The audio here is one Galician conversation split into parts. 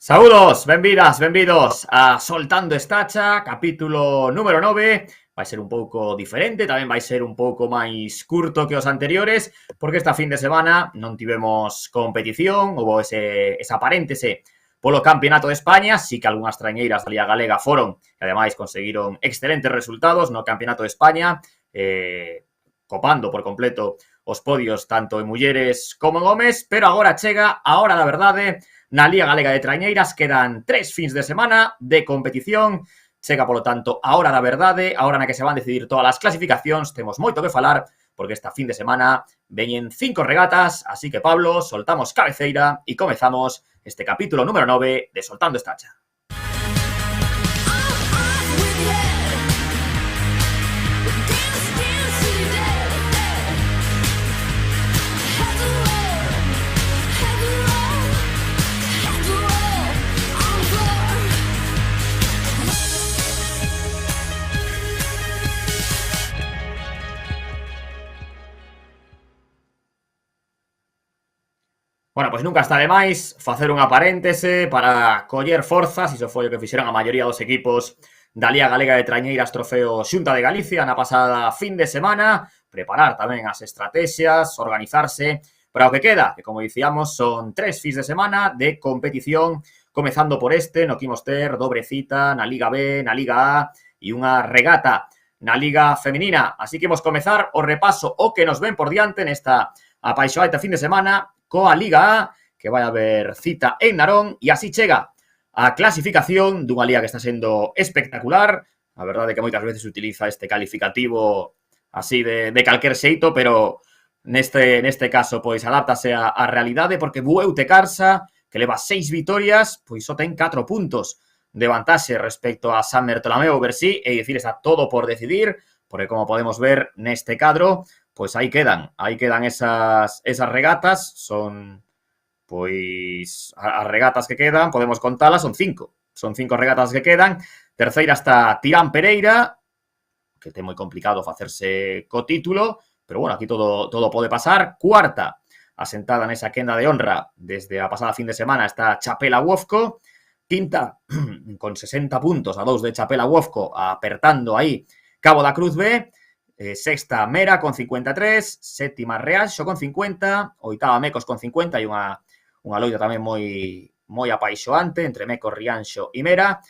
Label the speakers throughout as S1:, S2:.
S1: Saúdos, benvidos a Soltando Estacha, capítulo número 9. Vai ser un pouco diferente, tamén vai ser un pouco máis curto que os anteriores, porque esta fin de semana non tivemos competición, houve esa paréntese polo Campeonato de España, sí que algunhas trañeiras da Liga Galega foron, e ademais conseguiron excelentes resultados no Campeonato de España, copando por completo os podios tanto en mulleres como en homes, pero agora chega a hora da verdade. Na Liga Galega de Trañeiras quedan 3 fins de semana de competición. Chega, polo tanto, a hora da verdade, a hora na que se van decidir todas as clasificacións. Temos moito que falar, porque esta fin de semana veñen 5 regatas. Así que, Pablo, soltamos cabeceira e comezamos este capítulo número 9 de Soltando Estacha. Bueno, pois nunca está de máis facer unha paréntese para coller forzas, iso foi o que fixeron a maioría dos equipos da Liga Galega de Trañeiras Trofeo Xunta de Galicia na pasada fin de semana, preparar tamén as estrategias, organizarse para o que queda, que como dicíamos son 3 fins de semana de competición, comezando por no que imos ter dobre cita na Liga B, na Liga A e unha regata na Liga Feminina. Así que imos comezar o repaso o que nos ven por diante nesta apaixonante fin de semana coa Liga A, que vai haber cita en Narón, e así chega a clasificación dunha liga que está sendo espectacular. A verdade é que moitas veces se utiliza este calificativo así de calquer xeito, pero neste caso pois adáptase á realidade, porque Bueu Tecarsa, que leva 6 vitorias, pois só ten 4 puntos de vantaxe respecto a San Bertolomeu Bersí, e dicir, está todo por decidir, porque como podemos ver neste cadro, pois aí quedan esas regatas, son pois as regatas que quedan, podemos contalas, son 5 regatas que quedan. Terceira está Tirán Pereira, que ten moi complicado facerse co título, pero bueno, aquí todo pode pasar. Cuarta, asentada nesa quenda de honra desde a pasada fin de semana, está Chapela Uofco. Quinta, con 60 puntos a 2 de Chapela Uofco, apertando aí Cabo da Cruz B. Sexta, Mera con 53, séptima, Reaxo con 50, oitava, Mecos con 50, e unha loita tamén moi apaixoante entre Mecos, Rianxo e Mera.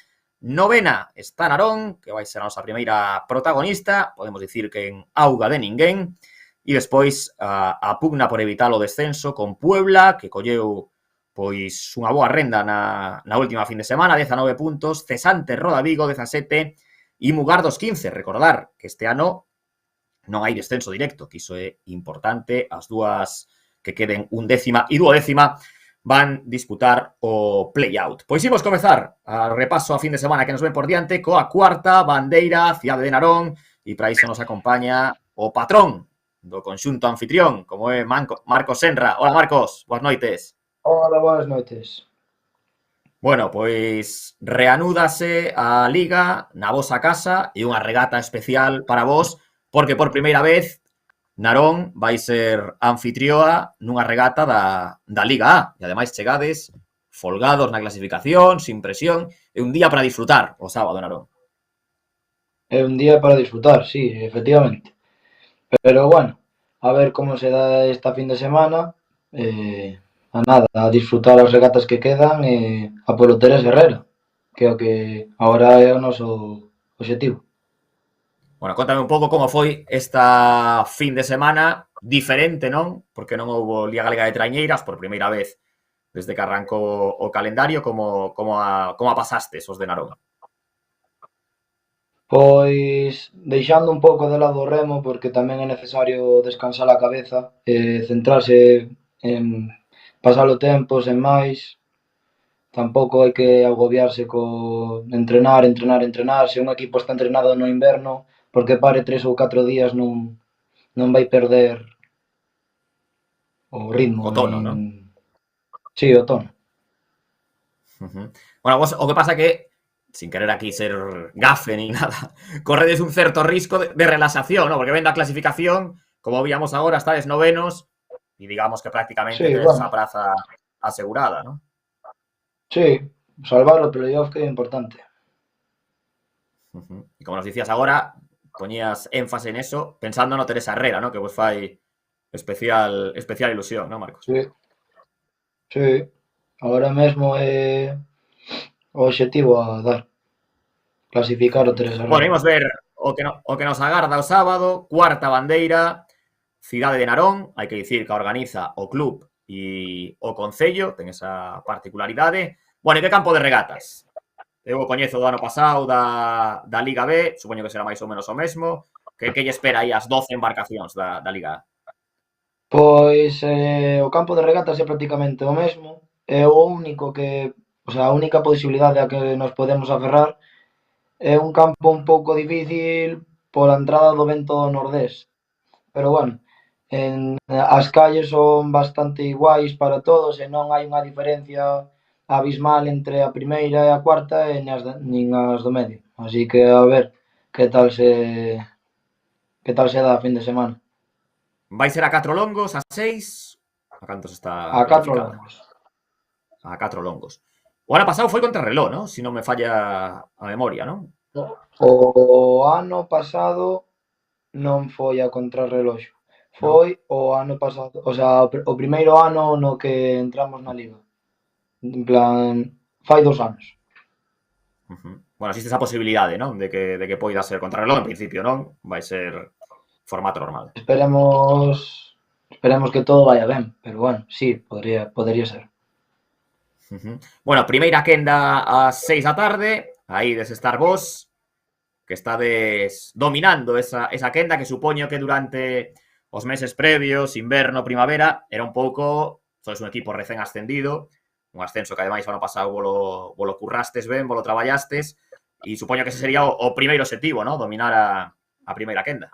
S1: Novena está Narón, que vai ser a nosa primeira protagonista, podemos dicir que en auga de ninguén, e despois a pugna por evitar o descenso con Puebla, que colleu pois unha boa renda na última fin de semana, 19 puntos, Cesante Roda Vigo, 17, e Mugardos 15. Recordar que este ano non hai descenso directo, que iso é importante. As dúas que queden undécima e duodécima van disputar o play-out. Pois imos comezar a repaso a fin de semana que nos ven por diante coa cuarta bandeira, Cidade de Narón, e para iso nos acompaña o patrón do conxunto anfitrión, como é Marcos Senra. Hola, Marcos, boas noites.
S2: Hola, boas noites.
S1: Bueno, pois reanúdase a Liga na vosa casa e unha regata especial para vos, porque por primeira vez Narón vai ser anfitrioa nunha regata da Liga A, e ademais chegades folgados na clasificación, sin presión, é un día para disfrutar o sábado, Narón.
S2: É un día para disfrutar, sí, efectivamente. Pero bueno, a ver como se dá esta fin de semana. A nada, a disfrutar as regatas que quedan e a polo Teres Guerrera, que é o que agora é o noso obxectivo.
S1: Bueno, contame un pouco como foi esta fin de semana, diferente, non? Porque non houbo Liga Galega de Trañeiras por primeira vez desde que arrancou o calendario. Como a pasastes os de Narón?
S2: Pois deixando un pouco de lado o remo, porque tamén é necesario descansar a cabeza e centrarse en pasar o tempo sen máis. Tampouco hai que agobiarse co entrenar. Se un equipo está entrenado no inverno, porque pare 3 ou 4 días non vai perder o ritmo.
S1: O tono, non?
S2: Sí, o tono.
S1: Bueno, vos o que pasa que, sin querer aquí ser gafe ni nada, corredes un certo risco de relaxación, ¿no? Porque vendo a clasificación, como víamos agora, estades novenos, e digamos que prácticamente tedes a praza asegurada, ¿no?
S2: Sí, salvar o playoff que é importante.
S1: Y como nos dicías agora, poñías énfase en eso pensando no Teresa Herrera, ¿no? Que vos fai especial ilusión, ¿no, Marcos?
S2: Sí, sí. Agora mesmo é o obxectivo a dar, clasificar o Teresa
S1: Bueno,
S2: Herrera.
S1: imos ver o que nos agarda o sábado, cuarta bandeira, Cidade de Narón, hai que dicir que a organiza o club e o Concello, ten esa particularidade. Bueno, e que campo de regatas? Eu o coñezo do ano pasado da Liga B, supoño que será máis ou menos o mesmo. Que lle espera aí as 12 embarcacións da Liga A?
S2: Pois o campo de regatas é prácticamente o mesmo, é o único que, o sea, a única posibilidade a que nos podemos aferrar é un campo un pouco difícil pola entrada do vento do nordés. Pero bueno, as calles son bastante iguais para todos e non hai unha diferencia abismal entre a primeira e a cuarta e nin as do medio. Así que a ver que tal se dá a fin de semana.
S1: Vai ser a 4 longos, a 6? A cantos está
S2: A 4
S1: planificada?
S2: longos.
S1: A 4 longos. O ano pasado foi contra reloj, ¿no? Si non me falla a memoria, ¿non?
S2: O ano pasado non foi a contrarreloxo.
S1: No?
S2: Foi o ano pasado, o sea, o primeiro ano no que entramos na liga. En plan, fai 2 anos.
S1: Bueno, existe esa posibilidade, non? De que poida ser contra reloj, en principio, non? Vai ser formato normal.
S2: Esperemos que todo vaya ben, pero bueno, sí, podería ser.
S1: Bueno, primeira quenda ás 6 da tarde, aí des estar vos, que estades dominando esa quenda que supoño que durante os meses previos, inverno, primavera, era un pouco, sois un equipo recén ascendido, un ascenso que ademais o ano pasado volo currastes ben, volo traballastes, e supoño que ese sería o primeiro objetivo, ¿no? Dominar a primeira quenda.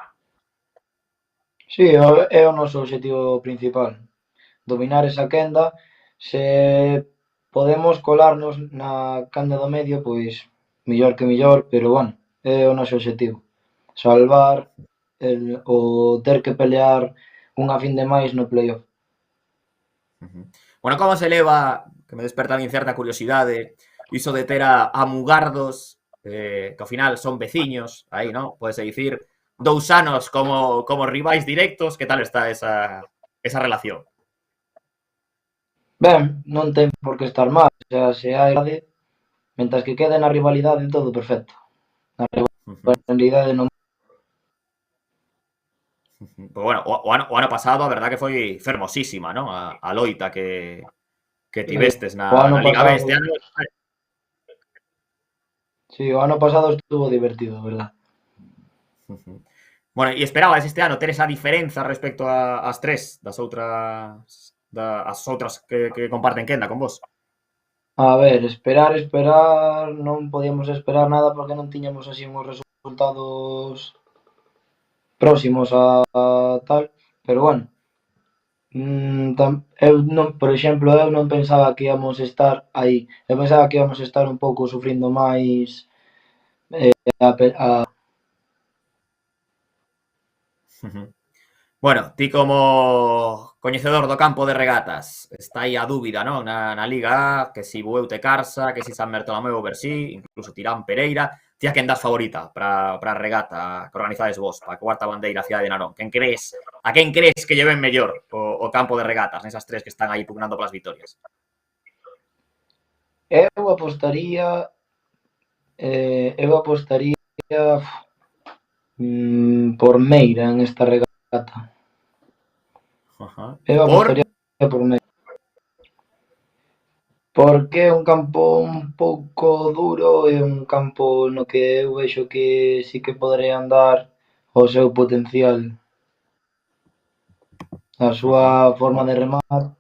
S2: Sí, é o noso obxectivo principal, dominar esa quenda. Se podemos colarnos na canda do medio, pois millor que millor, pero bueno, é o noso obxectivo. Salvar o ter que pelear unha fin de máis no playoff.
S1: Bueno, como se leva, que me desperta a min certa curiosidade, iso de ter a Mugardos, que ao final son veciños, aí, ¿no? Podese dicir, 2 anos como rivais directos, que tal está esa relación?
S2: Ben, non ten por que estar mal, o sea, se hai mentras que quede na rivalidade todo perfecto. Na rivalidade non.
S1: Pues bueno, o ano pasado a verdad que foi fermosísima, ¿no? A loita que tivestes
S2: O ano
S1: na Liga B
S2: pasado,
S1: este ano.
S2: sí, o ano pasado estuvo divertido, verdad.
S1: Bueno, e esperabas este ano ter esa diferenza respecto ás tres as outras que comparten quenda con vos?
S2: A ver, esperar, non podíamos esperar nada porque non tiñamos así uns resultados próximos a tal, pero bueno, eu non, por exemplo, eu non pensaba que íamos estar aí, eu pensaba que íamos estar un pouco sufrindo máis a
S1: Bueno, ti como coñecedor do campo de regatas, está aí a dúbida, non? Na Liga A, que si Bueute Carsa, que si San Bertolomeu Bersí, incluso Tirán Pereira. Ti a quen das favorita para a regata que organizades vos, para a cuarta bandeira a Cidade de Narón? A quen crees que lle ven mellor o campo de regatas nesas tres que están aí pugnando polas vitorias?
S2: eu apostaría por Meira en esta regata.
S1: Ajá.
S2: Eu
S1: Por?
S2: apostaría por Meira. Porque é un campo un pouco duro, é un campo no que eu vexo que sí que poderían dar o seu potencial, a súa
S1: Ajá.
S2: forma de remar.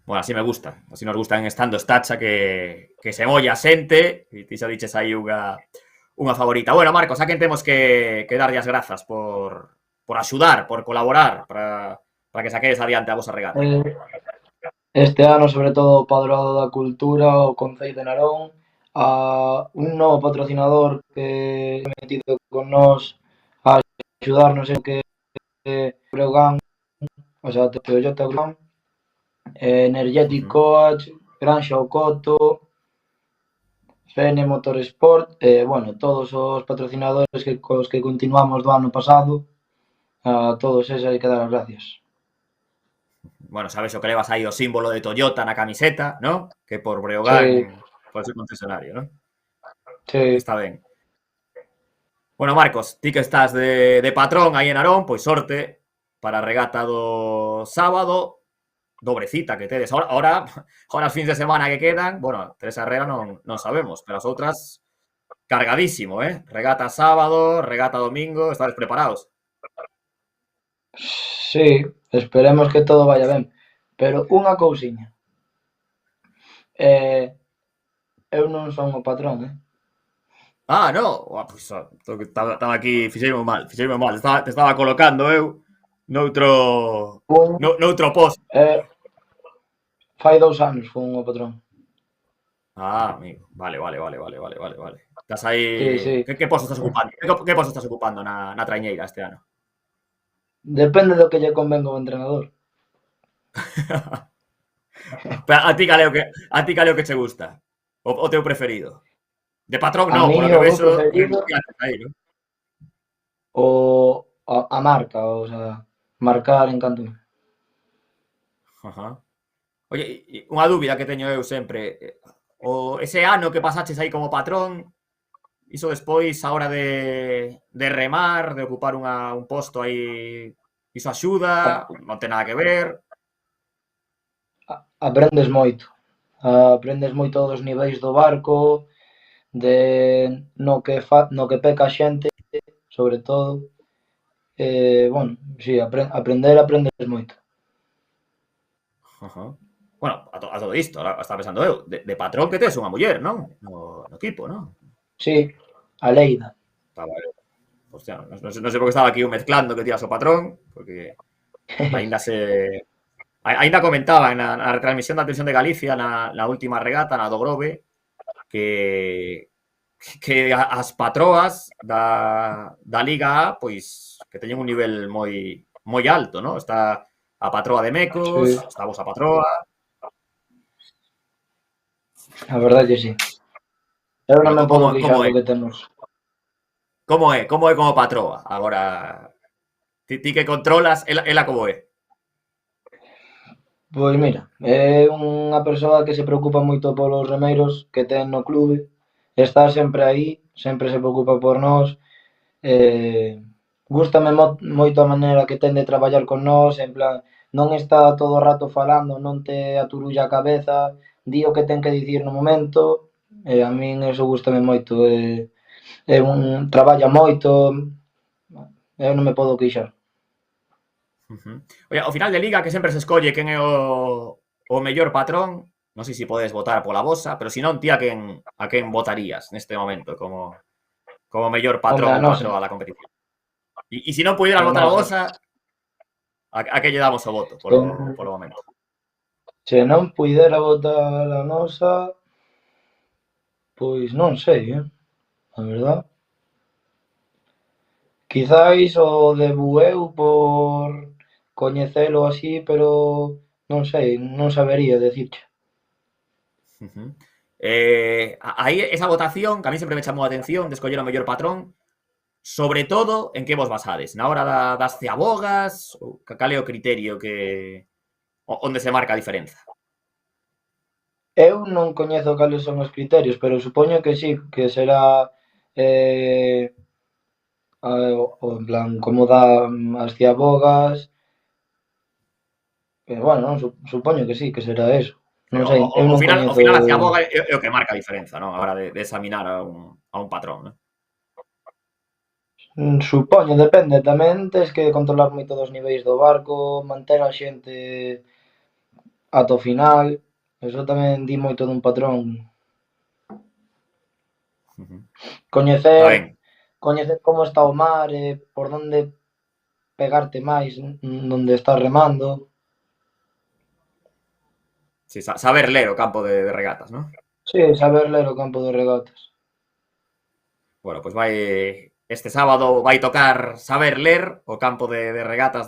S1: Bueno, así me gusta. Así nos gusta en estando estacha que se molla a xente e ti xa diches aí unha favorita. Bueno, Marcos, a quen temos que darlle as grazas por axudar, por colaborar para que saquedes adiante a vosa regata.
S2: Este ano, sobre todo, o Padroado da Cultura, o Concello de Narón, a un novo patrocinador que se ha metido con nós a axudarnos en que Breogán, o sea, Toyota Breogán, Energetic Coach, Granxa O Coto, FN Motorsport, bueno, todos os patrocinadores cos que continuamos do ano pasado, a todos eses hai que dar as gracias.
S1: Bueno, sabes o que levas aí o símbolo de Toyota na camiseta, ¿no? Que por
S2: Sí,
S1: Breogán, por ser concesionario, ¿no?
S2: sí.
S1: Está ben. Bueno, Marcos, ti que estás de patrón aí en Arón, pois sorte para a regata do sábado, dobrecita que tedes. Ahora os fins de semana que quedan, bueno, Teresa Herrera non sabemos, pero as outras cargadísimo, eh? Regata sábado, regata domingo, estades preparados?
S2: Sí, esperemos que todo vaya ben. Pero unha cousiña, eu non son o patrón,
S1: Ah, no, pues, estaba aquí, fixeime mal, te estaba colocando eu noutro,
S2: Un,
S1: noutro post.
S2: fai 2 anos fun o patrón.
S1: Ah, amigo, vale. Estás
S2: Sí,
S1: aí,
S2: sí.
S1: que posto estás ocupando? Que posto estás ocupando na traiñeira este ano?
S2: Depende do que lle convenga ao entrenador.
S1: Pero a ti cal é o que che gusta? O teu preferido? De patrón
S2: A
S1: non,
S2: mí
S1: polo que
S2: o meu
S1: vexo,
S2: preferido
S1: renunciaste aí, non?
S2: a marca, o sea, marcar en canto.
S1: Ajá. Oye, unha dúbida que teño eu sempre. Ese ano que pasaches aí como patrón, iso despois, a hora de remar, de ocupar un posto aí, iso axuda, non ten nada que ver.
S2: Aprendes moito. Aprendes moito dos niveis do barco, de no que peca a xente, sobre todo. Bueno, sí, aprendes moito.
S1: Ajá. Bueno, a todo isto, ahora estaba pensando eu, de patrón que tes unha muller, non? No equipo, non?
S2: Sí, a Leida.
S1: Estaba eu. Hostia, non sei por que estaba aquí eu mezclando que tiras o patrón, porque aínda se aínda comentaba na retransmisión da Televisión de Galicia na última regata, na do Grove, que as patroas da Liga A, pois, que teñen un nivel moi alto, ¿no? Está a patroa de Mecos,
S2: Sí,
S1: está a vosa patroa.
S2: a verdade sí. Eu non
S1: Pero
S2: me podo queixar do que temos.
S1: como é como patroa? Agora, ti que controlas, ela como é?
S2: Pois mira, é unha persoa que se preocupa moito polos remeiros que ten no clube, está sempre aí, sempre se preocupa por nós, eh, gústame moito a maneira que ten de traballar con nós, en plan, non está todo o rato falando, non te aturulla a cabeza, di o que ten que dicir no momento, e a min eso gústame moito, traballa moito, eu non me podo queixar.
S1: Oye, ao final de liga que sempre se escolle quen é o mellor patrón, non sei se podes votar pola vosa, pero se non, ti a quen votarías neste momento como mellor
S2: Home,
S1: patrón
S2: a
S1: ou
S2: nosa,
S1: patroa da competición? E se non pudieras
S2: a
S1: votar a
S2: nosa.
S1: vosa, a que lle damos o voto
S2: Se,
S1: polo momento?
S2: se non puidera votar a nosa, pois non sei, a verdad. Quizáis o debueu por coñecelo así, pero non sei, non sabería decirche.
S1: Aí esa votación que a mí sempre me chamou a atención de escoller o mellor patrón, sobre todo en que vos basades, na hora das ceabogas, ou cal é o criterio que onde se marca a diferenza?
S2: Eu non coñezo cales son os criterios, pero supoño que sí, que será eh, en plan como dá as ciabogas, pero bueno, non, supoño que sí, que será eso. Non sei, eu non
S1: Ao
S2: coñezo.
S1: final a ciaboga é o que marca a diferenza, non? A hora de examinar a un patrón, non?
S2: Supoño, depende, tamén tes que controlar moito dos niveis do barco, manter a xente ata o final, eso tamén di moito dun patrón.
S1: Está
S2: Coñecer,
S1: ben.
S2: coñecer como está o mar, por onde pegarte máis, onde estás remando.
S1: Sí, saber ler o campo de regatas, non?
S2: Sí, saber ler o campo de regatas.
S1: Bueno, pois vai este sábado vai tocar saber ler o campo de regatas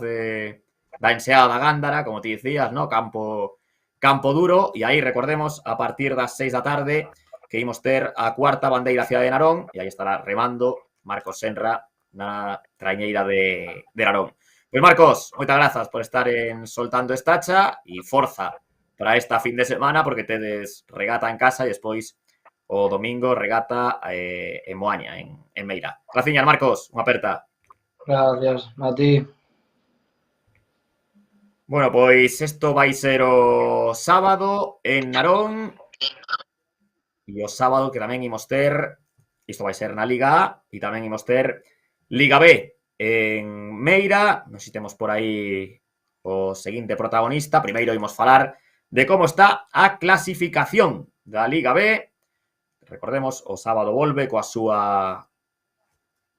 S1: da Enseada da Gándara, como ti dicías, no? Campo campo duro, e aí recordemos a partir das 6 da tarde que imos ter a cuarta bandeira cidade de Narón, e aí estará remando Marcos Senra na traiñeira de Narón. Pois Marcos, moitas grazas por estar en Soltando Estacha e forza para esta fin de semana porque tedes regata en casa e despois o domingo regata en Moaña, en Meira. Graciñas, Marcos, unha aperta.
S2: Gracias a ti.
S1: Bueno, pois isto vai ser o sábado en Narón e o sábado que tamén imos ter, isto vai ser na Liga A e tamén imos ter Liga B en Meira. Non sei se temos por aí o seguinte protagonista. Primeiro imos falar de como está a clasificación da Liga B. Recordemos, o sábado volve coa súa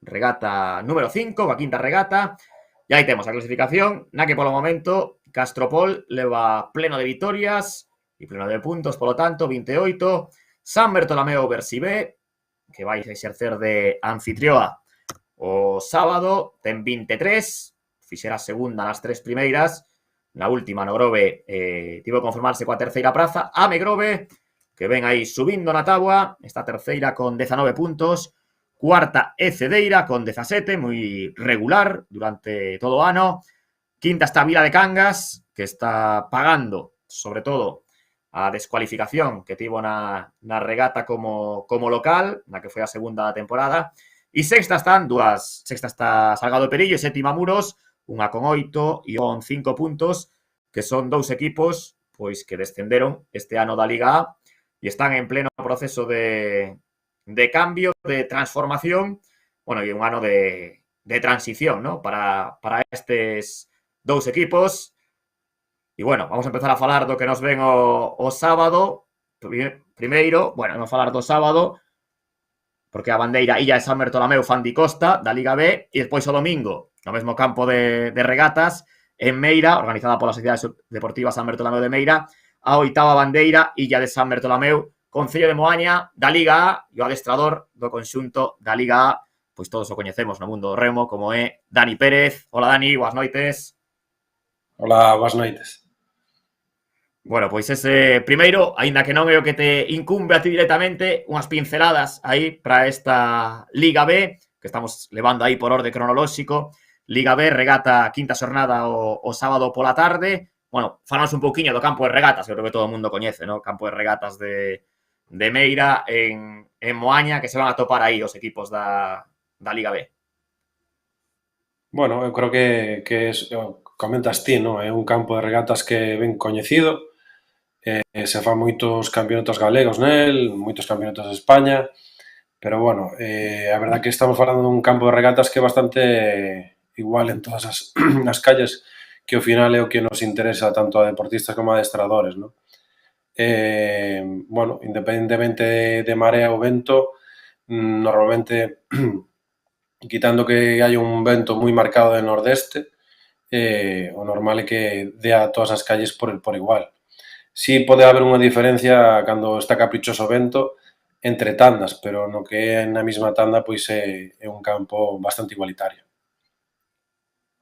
S1: regata número 5, coa quinta regata. E aí temos a clasificación na que polo momento Castropol leva pleno de vitorias e pleno de puntos, polo tanto, 28. San Bertolomeu Bersibé, que vai exercer de anfitrioa o sábado, ten 23, fixera segunda nas 3 primeiras, na última no Grove tivo que conformarse coa terceira praza. A Megrove, que ven aí subindo na tabua, está terceira con 19 puntos, cuarta é Cedeira con 17, moi regular durante todo o ano. Quinta está Vila de Cangas, que está pagando, sobre todo, a descualificación que tivo na regata como local, na que foi a segunda da temporada. E sexta están dúas. Sexta está Salgado de Perillo e sétima Muros, unha con 8 e con 5 puntos, que son dous equipos pois que descenderon este ano da Liga A e están en pleno proceso de cambio, de transformación, bueno, e un ano de transición, ¿no? Para estes dous equipos. E, bueno, vamos a empezar a falar do que nos ven o sábado. Primeiro, bueno, vamos a falar do sábado, porque a bandeira Illa de San Bertolomeu fan di Costa, da Liga B, e despois o domingo, no mesmo campo de regatas, en Meira, organizada pola Sociedade Deportiva San Bertolomeu de Meira, a oitava bandeira Illa de San Bertolomeu, Concello de Moaña, da Liga A, e o adestrador do conxunto da Liga A, pois todos o coñecemos no mundo do remo, como é Dani Pérez. Hola, Dani, boas noites.
S3: Hola, boas noites.
S1: Bueno, pois ese primeiro, aínda que non é o que te incumbe a ti directamente, unhas pinceladas aí para esta Liga B, que estamos levando aí por orde cronolóxico. Liga B, regata quinta xornada o sábado pola tarde. Bueno, falamos un pouquiño do campo de regatas, que creo que todo o mundo coñece, ¿no? Campo de regatas de Meira en Moaña, que se van a topar aí os equipos da Liga B.
S3: Bueno, eu creo que comentas ti, non? É un campo de regatas que ben coñecido, se fan moitos campeonatos galegos nel, moitos campeonatos de España, pero bueno, a verdad que estamos falando dun campo de regatas que é bastante igual en todas as calles, que ao final é o que nos interesa tanto a deportistas como a adestradores, non? Bueno, independentemente de marea ou vento, normalmente, quitando que hai un vento moi marcado de nordeste, o normal é que dea a todas as calles por igual. Sí pode haber unha diferencia cando está caprichoso o vento entre tandas, pero no que é na mesma tanda pois é un campo bastante igualitario.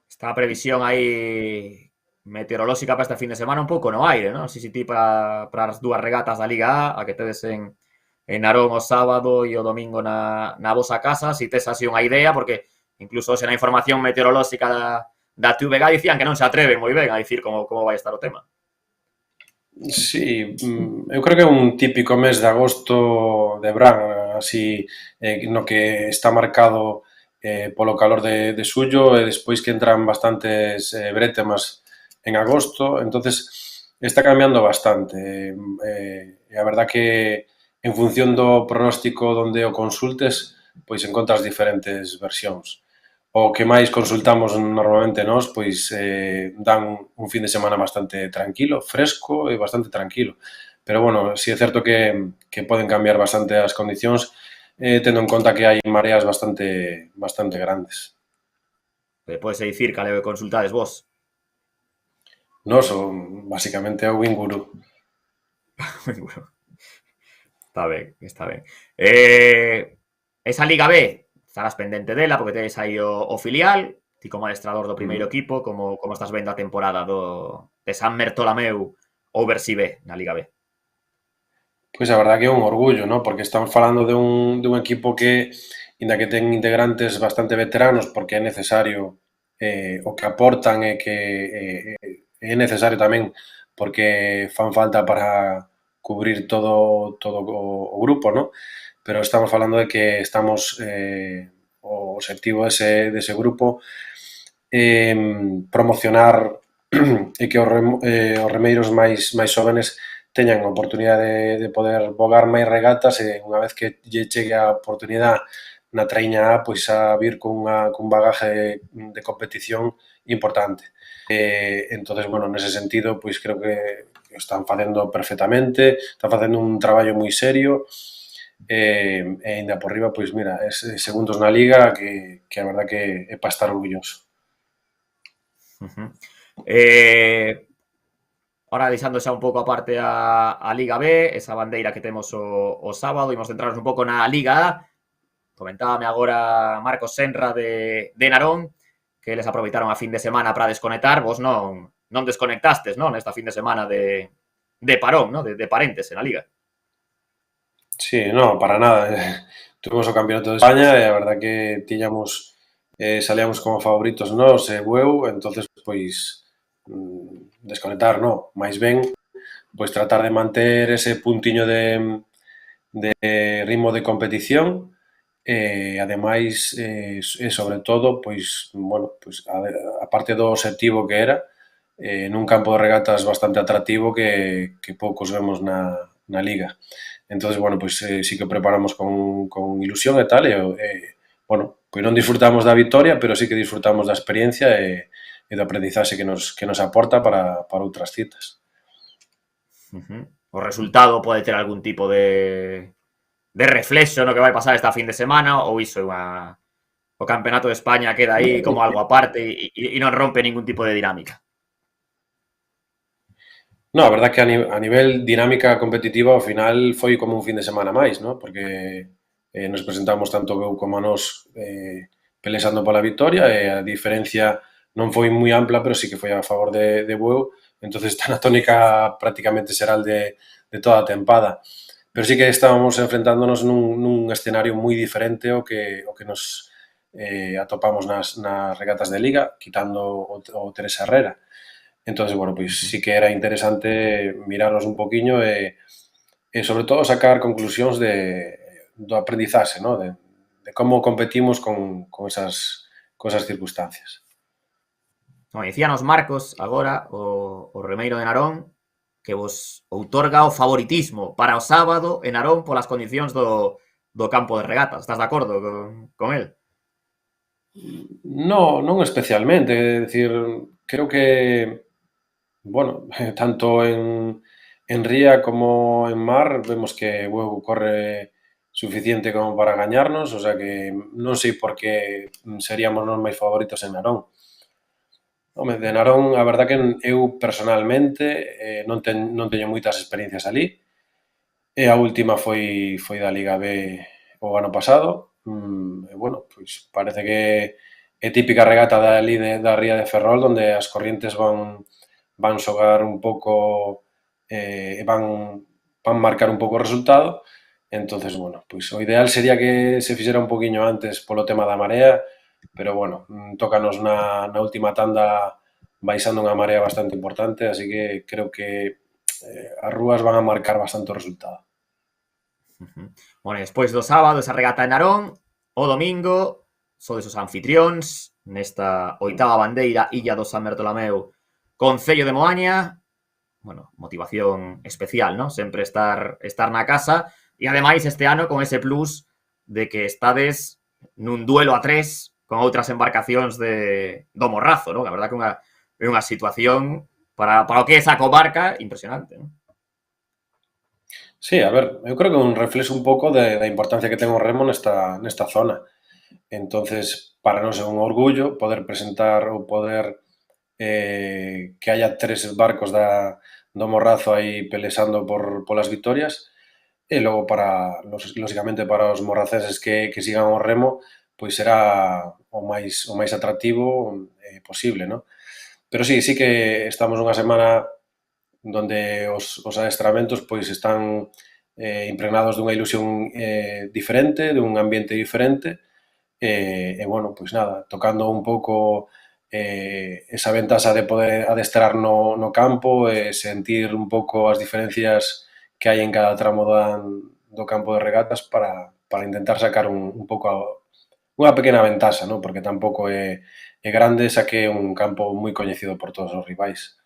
S1: Está a previsión aí meteorolóxica para este fin de semana un pouco no aire, non? Si ti para as dúas regatas da Liga A que tedes en Narón o sábado e o domingo na vosa casa, si tes así unha idea, porque incluso hoxe na información meteorolóxica da TVG dicían que non se atreven moi ben a dicir como vai estar o tema.
S3: Sí, eu creo que é un típico mes de agosto de verán, así, no que está marcado polo calor de xullo e despois que entran bastantes brétemas en agosto, entonces está cambiando bastante. E a verdad que en función do pronóstico donde o consultes, pois encontras diferentes versións. O que máis consultamos normalmente nós, pois dan un fin de semana bastante tranquilo, fresco e bastante tranquilo. Pero, bueno, si é certo que poden cambiar bastante as condicións, tendo en conta que hai mareas bastante grandes.
S1: Podes dicir cal é o que consultades vos?
S3: Nos, basicamente, é o Winguru.
S1: Está ben. Esa Liga B, estarás pendente dela porque tedes aí o filial, ti como adestrador do primeiro equipo, como estás vendo a temporada de San Bertolomeu ver si B na Liga B?
S3: Pois a verdad que é un orgullo, ¿no? Porque estamos falando dun equipo que, inda que ten integrantes bastante veteranos, porque é necesario o que aportan e que é necesario tamén porque fan falta para cubrir todo o grupo, ¿no? Pero estamos falando de que estamos o obxectivo dese grupo promocionar e que os remeiros máis xovenes teñan a oportunidade de poder vogar máis regatas e unha vez que lle chegue a oportunidade na traiña A, pois a vir cun bagaje de competición importante. Entonces, bueno, nese sentido, pois creo que están facendo perfectamente, están facendo un traballo moi serio e ainda por riba, pois mira, segundos na Liga que a verdad que é para estar orgulloso.
S1: Ahora deixando xa un pouco aparte a Liga B, esa bandeira que temos o sábado, imos centrarnos un pouco na Liga A. Comentábame agora Marcos Senra de Narón que eles aproveitaron a fin de semana para desconectar, vos non desconectastes, non? Nesta fin de semana de parón, non? De paréntese na Liga.
S3: Sí, no, para nada. Tuvimos o Campeonato de España e a verdad que tiñamos salíamos como favoritos nós e Bueu, entonces pois desconectar, no, máis ben pois tratar de manter ese puntiño de ritmo de competición e ademais e sobre todo, pois, bueno, pois a parte do obxectivo que era nun campo de regatas bastante atractivo que poucos vemos na Liga. Entonces, bueno, pois sí que preparamos con ilusión e tal e bueno, pois non disfrutamos da victoria, pero sí que disfrutamos da experiencia e do aprendizaxe que nos aporta para outras citas.
S1: O resultado pode ter algún tipo de reflexo no que vai pasar esta fin de semana ou iso o Campeonato de España queda aí como algo aparte e non rompe ningún tipo de dinámica?
S3: No, a verdad que a nivel dinámica competitiva ao final foi como un fin de semana máis, ¿no? Porque nos presentamos tanto Beu como a nós pelexando pola victoria e a diferencia non foi moi ampla, pero sí que foi a favor de Bueu, entonces está na tónica prácticamente xeral de toda a tempada. Pero sí que estábamos enfrentándonos nun escenario moi diferente ao que nos atopamos nas regatas de Liga, quitando o Teresa Herrera. Entonces, bueno, pois sí que era interesante mirarnos un poquiño e sobre todo sacar conclusións do aprendizaxe, ¿no? De como competimos con esas circunstancias.
S1: Como dicíanos Marcos agora, o remeiro de Narón, que vos outorga o favoritismo para o sábado en Narón polas condicións do campo de regatas. Estás de acordo con el?
S3: No, non especialmente, é dicir, creo que bueno, tanto en ría como en mar vemos que Bueu corre suficiente como para gañarnos, o sea que non sei por que seríamos nos máis favoritos en Narón. Home, de Narón, a verdad que eu personalmente non teño moitas experiencias ali, e a última foi da Liga B o ano pasado, e bueno, pois parece que é típica regata da ría de Ferrol, onde as corrientes van xogar un pouco e van marcar un pouco o resultado. Entonces, bueno, pois o ideal sería que se fixera un poquinho antes polo tema da marea, pero bueno, tócanos na última tanda baixando unha marea bastante importante, así que creo que as rúas van a marcar bastante o resultado.
S1: Bueno, despois do sábado, esa regata en Narón, o domingo, sodes os anfitrións nesta oitava bandeira Illa do San Bertolomeu Concello de Moaña. Bueno, motivación especial, ¿no? Sempre estar na casa e ademais este ano con ese plus de que estades nun duelo a tres con outras embarcacións do Morrazo, ¿no? A verdad que é unha situación para o que é esa comarca impresionante, ¿no?
S3: Sí, a ver, eu creo que un reflexo un pouco da importancia que ten o remo nesta zona. Entonces, para nós é un orgullo poder presentar ou poder que haya tres barcos do Morrazo aí pelexando polas victorias e logo lógicamente para os morracenses que sigan o remo pois será o máis atractivo posible, ¿no? Pero sí que estamos unha semana donde os adestramentos pois están impregnados dunha ilusión diferente, dun ambiente diferente, e bueno, pois nada, tocando un pouco esa ventaxa de poder adestrar no campo e sentir un pouco as diferencias que hai en cada tramo do campo de regatas para intentar sacar un pouco unha pequena ventaxa, ¿no? Porque tampouco é grande, xa que é un campo moi coñecido por todos os rivais.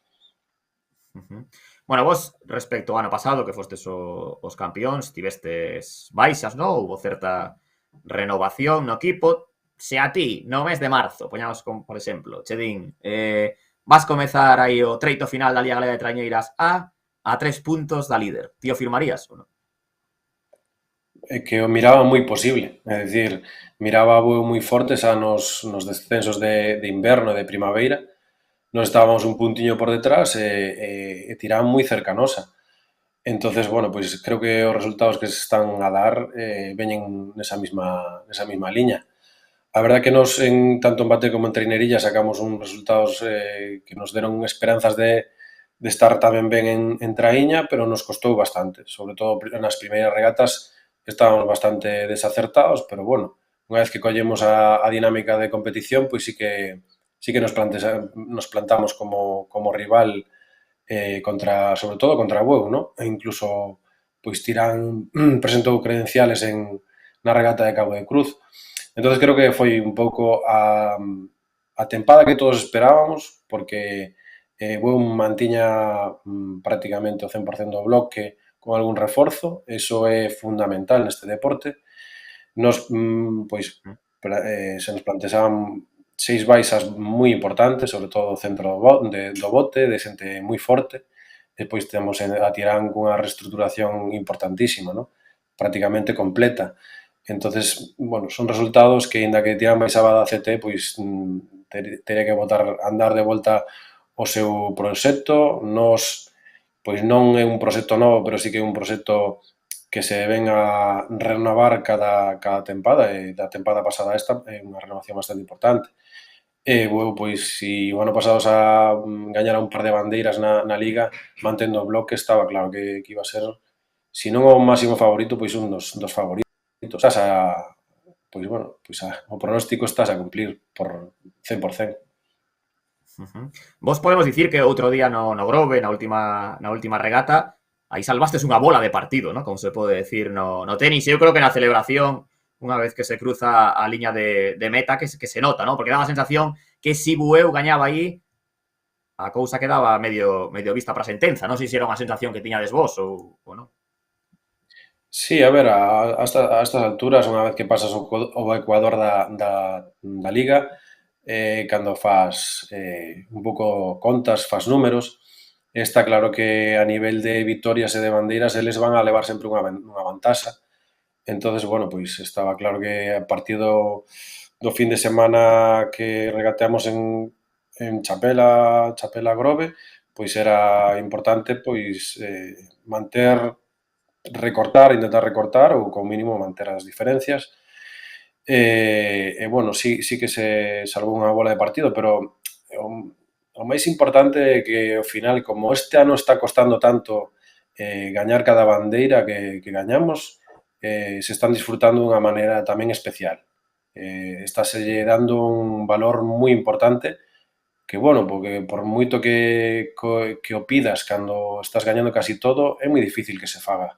S1: Bueno, vos, respecto ao ano pasado, que fostes os campións, tivestes baixas, non? Houbo certa renovación no equipo. Se a ti, no mes de marzo, poñamos, por exemplo, che din, vas comezar aí o treito final da Liga Galega de Trañeiras a 3 puntos da líder. Ti o firmarías ou non?
S3: É que o miraba moi posible, é dicir, miraba moi forte xa nos descensos de inverno e de primavera, nos estábamos un puntiño por detrás e tiraban moi cerca nosa. Entonces, bueno, pois creo que os resultados que se están a dar veñen nesa mesma liña. A verdad que nos, tanto en bate como en trainerilla, sacamos uns resultados que nos deron esperanzas de estar tamén ben en traíña, pero nos costou bastante. Sobre todo nas primeiras regatas estábamos bastante desacertados, pero bueno, unha vez que collemos a dinámica de competición, pois sí que nos plantamos como rival sobre todo contra Bueu, ¿no? E incluso pois Tirán presentou credenciales na regata de Cabo de Cruz. Entonces creo que foi un pouco a tempada que todos esperábamos, porque Bueu mantiña prácticamente o 100% do bloque con algún reforzo, eso é fundamental neste deporte. Nos, pois, se nos planteaban 6 baixas moi importantes, sobre todo o centro do bote, de xente moi forte. Depois temos a Tirán cunha reestruturación importantísima, ¿no? Prácticamente completa. Entonces, bueno, son resultados que, inda que Tirán baixaba da CT, pois teria que andar de volta o seu proxecto. Pois non é un proxecto novo, pero sí que é un proxecto que se ven a renovar cada tempada, e da tempada pasada esta é unha renovación bastante importante. Bueno, pois, si o ano pasado xa gañara un par de bandeiras na Liga, mantendo o bloque, estaba claro que iba a ser, se non o máximo favorito, pois un dos favoritos. Pois, bueno, o pronóstico está a cumplir por 100%.
S1: Vos podemos dicir que outro día no Grove, na última regata, aí salvastes unha bola de partido, ¿no? Como se pode decir no tenis. Eu creo que na celebración, unha vez que se cruza a liña de meta, que se nota, ¿no? Porque dá a sensación que si Bueu gañaba aí, a cousa quedaba medio vista para sentenza. Non sei se era unha sensación que tiñades vos ou non.
S3: Sí, a ver, a estas alturas, unha vez que pasas o ecuador da Liga, cando fas un pouco contas, fas números, está claro que a nivel de vitorias e de bandeiras eles van a levar sempre unha vantaxa. Entonces, bueno, pois estaba claro que a partir do fin de semana que regateamos en Chapela Grove, pois era importante pois intentar recortar ou como mínimo manter as diferencias. Bueno, sí que se salvou unha bola de partido, pero o máis importante é que ao final, como este ano está costando tanto gañar cada bandeira que gañamos, se están disfrutando dunha maneira tamén especial. Estáse dando un valor moi importante que, bueno, porque por moito que o pidas cando estás gañando casi todo, é moi difícil que se faga.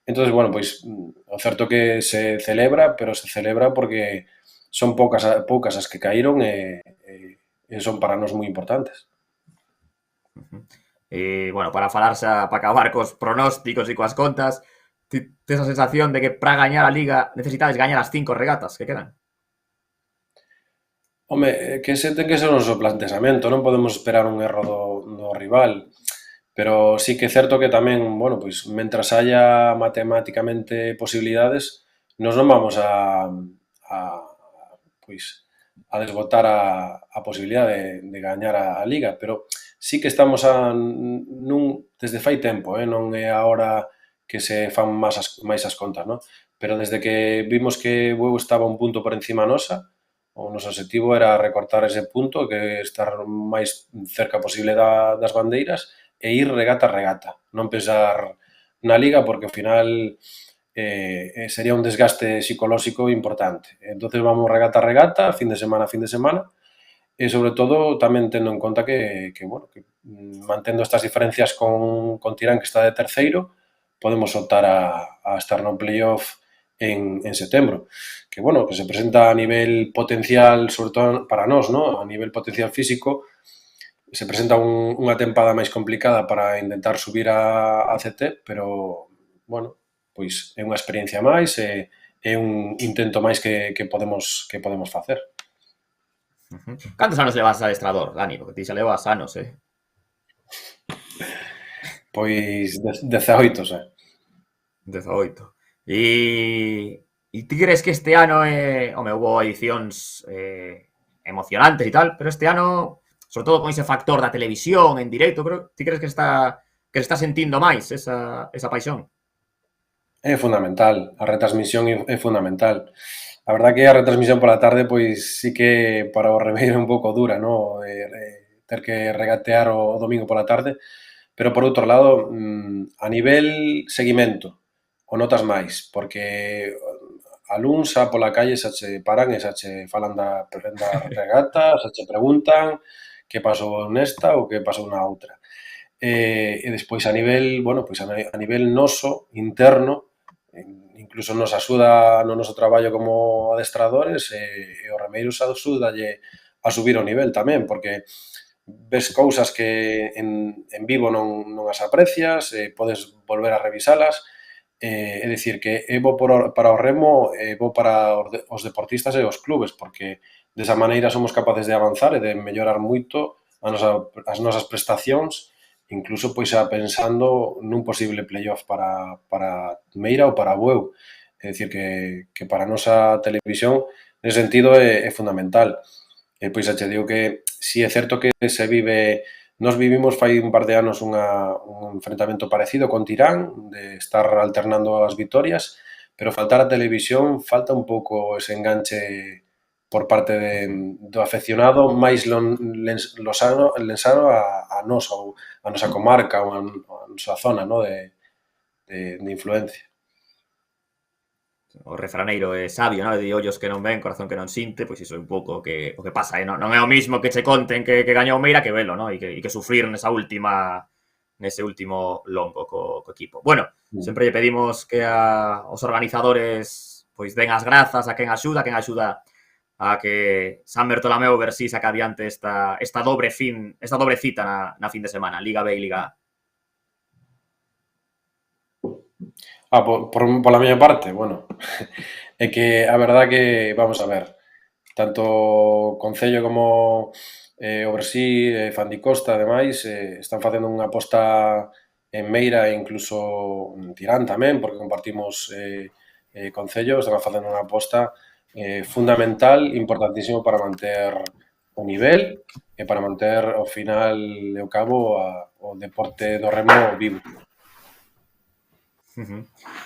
S3: Entonces, bueno, pois o certo que se celebra, pero se celebra porque son poucas as que caíron e son para nós moi importantes.
S1: Bueno, para acabar cos pronósticos e coas contas, tes a sensación de que para gañar a Liga necesitades gañar as 5 regatas que quedan?
S3: Home, que ese ten que ser o noso planteamento, non podemos esperar un erro do rival, pero sí que é certo que tamén, bueno, pois, mentras haya matemáticamente posibilidades, nos non vamos a desbotar a posibilidade de gañar a Liga, pero sí que estamos desde fai tempo, non é agora que se fan máis as contas, non? Pero desde que vimos que Bueu estaba un punto por encima nosa, o noso objetivo era recortar ese punto, que estar máis cerca posible das bandeiras, e ir regata a regata, non pensar na Liga porque ao final sería un desgaste psicolóxico importante. Entonces vamos regata a regata, fin de semana, e sobre todo tamén tendo en conta que mantendo estas diferencias con Tirán, que está de terceiro, podemos optar a estar no playoff en setembro, que que se presenta a nivel potencial, sobre todo para nós, ¿no? A nivel potencial físico, se presenta unha tempada máis complicada para intentar subir a CT, pero, pois é unha experiencia máis, é un intento máis que podemos facer.
S1: Cantos anos levas adestrador, Dani? Porque ti xa levas anos,
S3: Pois 18, xa.
S1: 18. E ti crees que este ano hubo edicións emocionantes e tal, pero este ano, sobre todo con ese factor da televisión en directo, pero ti crees que se está sentindo máis esa paixón?
S3: É fundamental, a retransmisión é fundamental. A verdad que a retransmisión pola tarde, pois sí que para o remeiro é un pouco dura, ¿no? Ter que regatear o domingo pola tarde, pero por outro lado, a nivel seguimento, o notas máis, porque a luns xa pola calle xa che paran e xa che falan da regata, xa che preguntan que pasou nesta ou que pasou na outra. E despois a nivel, pois a nivel noso, interno, incluso nos axuda no noso traballo como adestradores e o Remeiros axúdalle a subir o nivel tamén, porque ves cousas que en vivo non as aprecias, podes volver a revisalas, é dicir, que é bo para o remo, é bo para os deportistas e os clubes, porque desa maneira somos capaces de avanzar e de mellorar moito as nosas prestacións, incluso pois pensando nun posible playoff para Meira ou para Bueu. É dicir, que para a nosa televisión, nese sentido, é fundamental. E pois xa che digo que si é certo que se vive. Nos vivimos fai un par de anos un enfrentamento parecido con Tirán, de estar alternando as vitorias, pero faltar a televisión, falta un pouco ese enganche por parte do afeccionado máis lensano a nos, ou a nosa comarca, ou a nosa zona, ¿no? de influencia.
S1: O refraneiro é sabio, non? De ollos que non ven, corazón que non sinte, pois iso é un pouco o que pasa, non é o mismo que che conten que gañou Meira que velo, non? E que sufrir nese último lombo co equipo. Bueno, sempre lle pedimos que os organizadores pois den as grazas a quen axuda a que San Bertolomeu Bersí saca adiante esta dobre cita na fin de semana, Liga B e Liga A.
S3: Pola miña parte, é que a verdad que, vamos a ver, tanto o Concello como o Bersí, Fandicosta, ademais, están facendo unha aposta en Meira e incluso en Tirán tamén, porque compartimos Concello, están facendo unha aposta fundamental, importantísimo para manter o nivel e para manter ao final e ao cabo o deporte do remo vivo.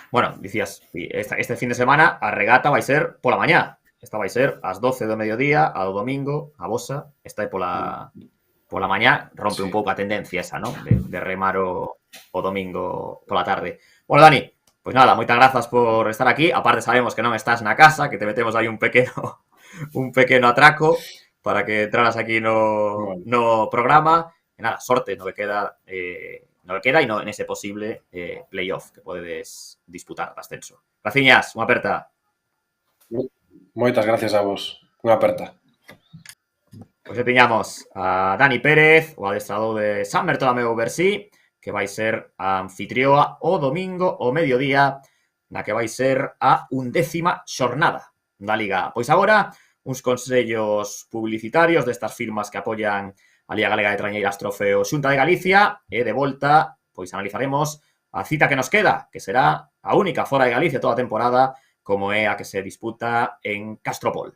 S1: Bueno, dicías, este fin de semana a regata vai ser pola mañá. Esta vai ser ás 12 do mediodía, ao domingo, a vosa, esta é pola mañá, rompe un pouco a tendencia esa, non? De remar o domingo pola tarde. Bueno, Dani, pois nada, moitas grazas por estar aquí. Aparte sabemos que non estás na casa, que te metemos aí un pequeno atraco para que entraras aquí no programa. E nada, sorte no que queda e en ese posible playoff que podedes disputar de ascenso. Graciñas, unha aperta.
S3: Moitas gracias a vos. Unha aperta.
S1: Pois tiñamos a Dani Pérez, o adestrador de San Bertolomeu Bersí, que vai ser a anfitrioa o domingo ao mediodía, na que vai ser a 11ª xornada da Liga. Pois agora, uns consellos publicitarios destas firmas que apoian a Liga Galega de Trañeiras Trofeo Xunta de Galicia, e de volta, pois analizaremos a cita que nos queda, que será a única fora de Galicia toda a temporada, como é a que se disputa en Castropol.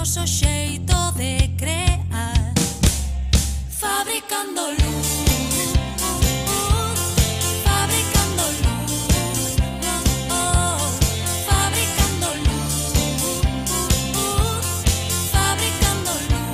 S4: noso xeito de crear, fabricando luz, fabricando luz, fabricando luz, fabricando luz.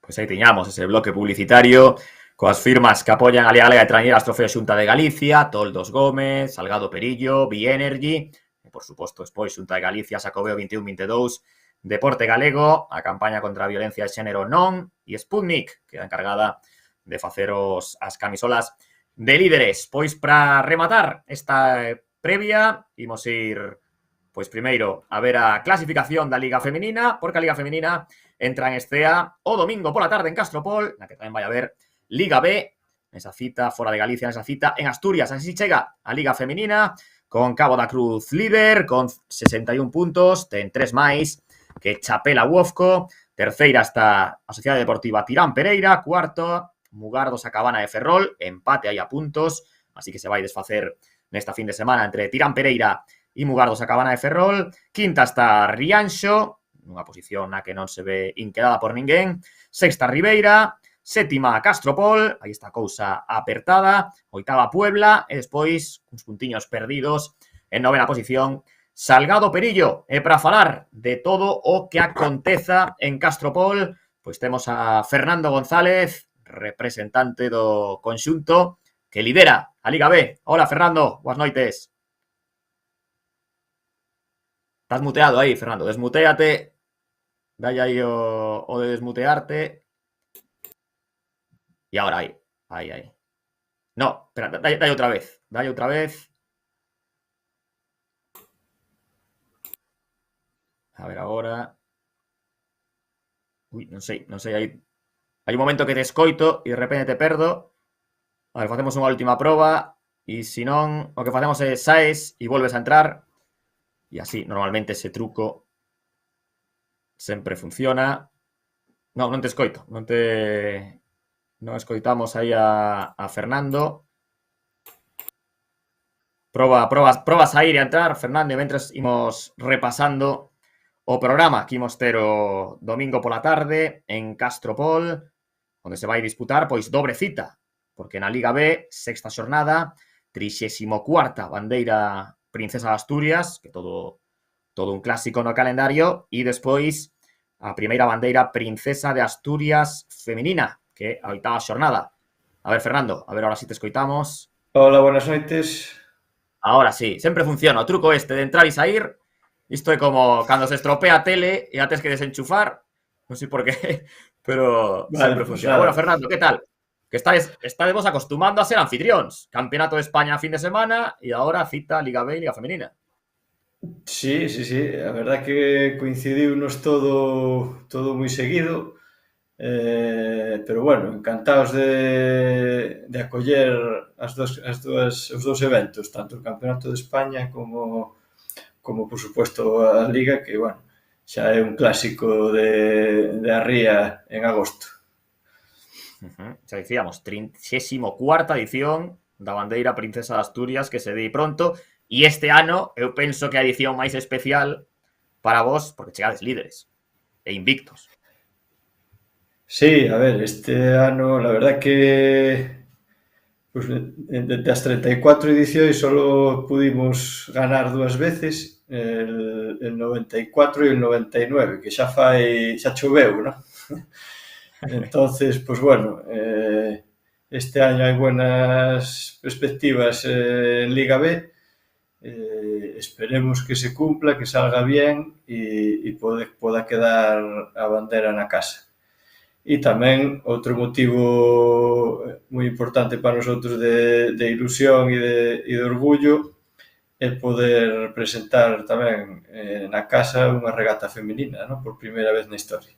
S1: Pois aí tiñamos ese bloque publicitario coas firmas que apoian a Liga Galega de Traiñeiras Trofeo Xunta de Galicia, Toldos Gómez, Salgado Perillo, Bienergy, e por suposto despois Xunta de Galicia, Xacobeo 21-22, Deporte Galego, a campaña contra a violencia de xénero non, e Sputnik, que é a encargada de facer as camisolas de líderes. Pois para rematar esta previa, imos ir, pois primeiro, a ver a clasificación da Liga Feminina, porque a Liga Feminina entra en Escea o domingo pola tarde en Castropol, na que tamén vai haber Liga B, nesa cita fora de Galicia, nesa cita en Asturias. Así chega a Liga Feminina, con Cabo da Cruz líder, con 61 puntos, ten 3 máis que Chapela Uofco, terceira está a Sociedade Deportiva Tirán Pereira, cuarto, Mugardos a Cabana de Ferrol, empate aí a puntos, así que se vai desfacer nesta fin de semana entre Tirán Pereira e Mugardos a Cabana de Ferrol, quinta está Rianxo, nunha posición na que non se ve inquedada por ninguén, sexta Ribeira, sétima Castropol, aí está a cousa apertada, oitava Puebla, e despois, uns puntiños perdidos, en novena posición, Salgado Perillo. E para falar de todo o que aconteza en Castropol, pois temos a Fernando González, representante do conxunto, que lidera a Liga B. Hola, Fernando, boas noites. Estás muteado aí, Fernando, desmuteate. Dalle aí o de desmutearte. E agora aí. No, espera, dalle outra vez. Dalle outra vez. A ver agora. Ui, non sei, hai un momento que te escoito e de repente te perdo. A ver, facemos unha última proba e se non, o que facemos é saes e volves a entrar. E así, normalmente ese truco sempre funciona. Non te escoito, non escoitamos aí a Fernando. Proba a sair e a entrar, Fernando, e mentres imos repasando o programa que imos ter o domingo pola tarde en Castropol, onde se vai disputar, pois, dobre cita, porque na Liga B, sexta xornada, 34ª bandeira Princesa de Asturias, que todo un clásico no calendario, e despois a primeira bandeira Princesa de Asturias feminina, que é a oitava xornada. A ver, Fernando, a ver, ahora si te escoitamos.
S5: Hola, buenas noites.
S1: Ahora sí, sempre funciona o truco este de entrar e sair. Isto é como cando se estropea a tele e a tes que desenchufar. Non sei por qué, pero sempre funciona. Bueno, Fernando, que tal? Que estádemos acostumando a ser anfitrións. Campeonato de España a fin de semana e agora cita Liga B e Liga Femenina.
S5: Sí. A verdad que coincidiunos todo moi seguido. Pero bueno, encantados de acoller os dous eventos, tanto o Campeonato de España como por suposto a Liga, que bueno, xa é un clásico de Arría en agosto.
S1: Xa dicíamos, 34ª edición da bandeira Princesa de Asturias, que se di pronto, e este ano eu penso que a edición máis especial para vos, porque chegades líderes e invictos.
S5: Sí, a ver, este ano, la verdad que pues, das 34 edicións solo pudimos ganar 2 veces, el 94 e el 99, que xa choveu, ¿no? Entonces, pues bueno, este año hai buenas perspectivas en Liga B. Esperemos que se cumpla, que salga bien e poda quedar a bandera na casa. E tamén outro motivo moi importante para nosotros de ilusión e de orgullo é poder presentar tamén na casa unha regata feminina, ¿no? Por primeira vez na historia.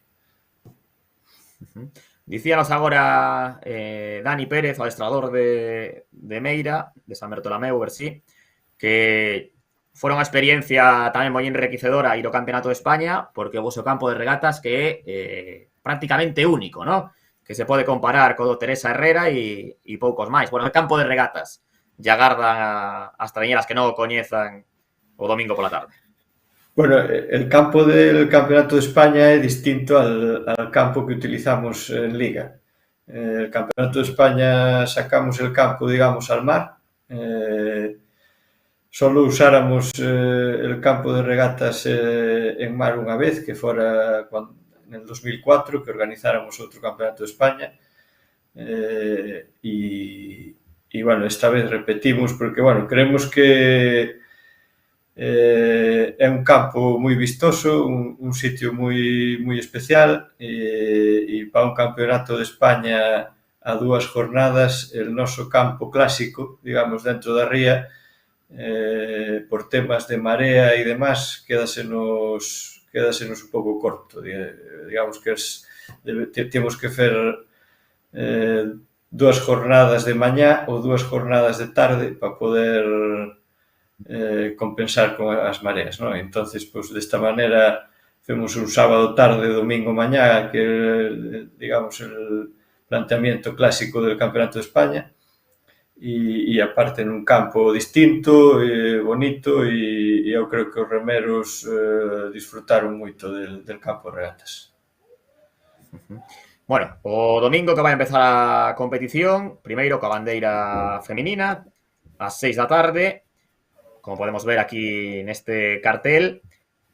S1: Dicíanos agora Dani Pérez, o adestrador de Meira, de San Bertolomeu, Bersí, que fora unha experiencia tamén moi enriquecedora ir ao Campeonato de España, porque o vosso campo de regatas que é prácticamente único, ¿no? que se pode comparar co do Teresa Herrera e poucos máis. Bueno, el campo de regatas lle agardan as traiñeras que non o coñezan o domingo pola tarde.
S5: Bueno, el campo del Campeonato de España é distinto al campo que utilizamos en Liga. El Campeonato de España sacamos el campo, digamos, al mar. Solo usáramos el campo de regatas en mar unha vez, que fora en el 2004, que organizáramos outro Campeonato de España. E bueno, esta vez repetimos porque, bueno, creemos que é un campo moi vistoso, un sitio moi especial e para un campeonato de España a 2 jornadas el noso campo clásico, digamos, dentro da ría, por temas de marea e demás, quédasenos un pouco corto. Digamos que temos que fer 2 jornadas de mañá ou 2 jornadas de tarde para poder compensar con as mareas, ¿no? Entonces, pues desta maneira femos un sábado tarde, domingo mañá, que digamos el planteamiento clásico del Campeonato de España, e aparte nun campo distinto, bonito, e eu creo que os remeros disfrutaron moito del campo de regatas.
S1: Bueno, o domingo que vai empezar a competición, primeiro coa bandeira feminina, ás 6 da tarde, como podemos ver aquí neste cartel,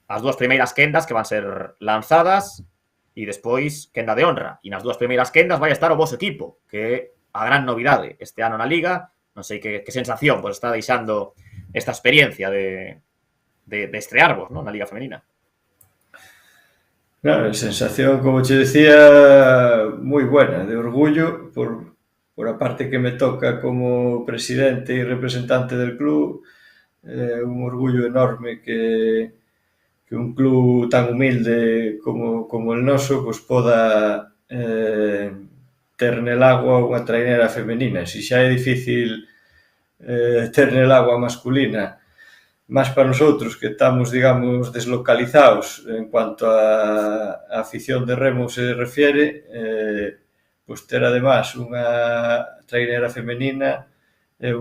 S1: as 2 primeiras quendas que van ser lanzadas e despois quenda de honra. E nas 2 primeiras quendas vai estar o vosso equipo, que é a gran novidade este ano na Liga. Non sei que sensación vos está deixando esta experiencia de estrearvos, ¿no?, na Liga Femenina.
S5: Claro, sensación, como che decía, moi buena, de orgullo por a parte que me toca como presidente e representante del club. Un orgullo enorme que un club tan humilde como el noso pues poda ter nel agua unha trainera femenina. Si xa é difícil ter nel agua masculina, máis para nosotros que estamos, digamos, deslocalizados en cuanto a afición de remo se refiere, pues ter además unha trainera femenina é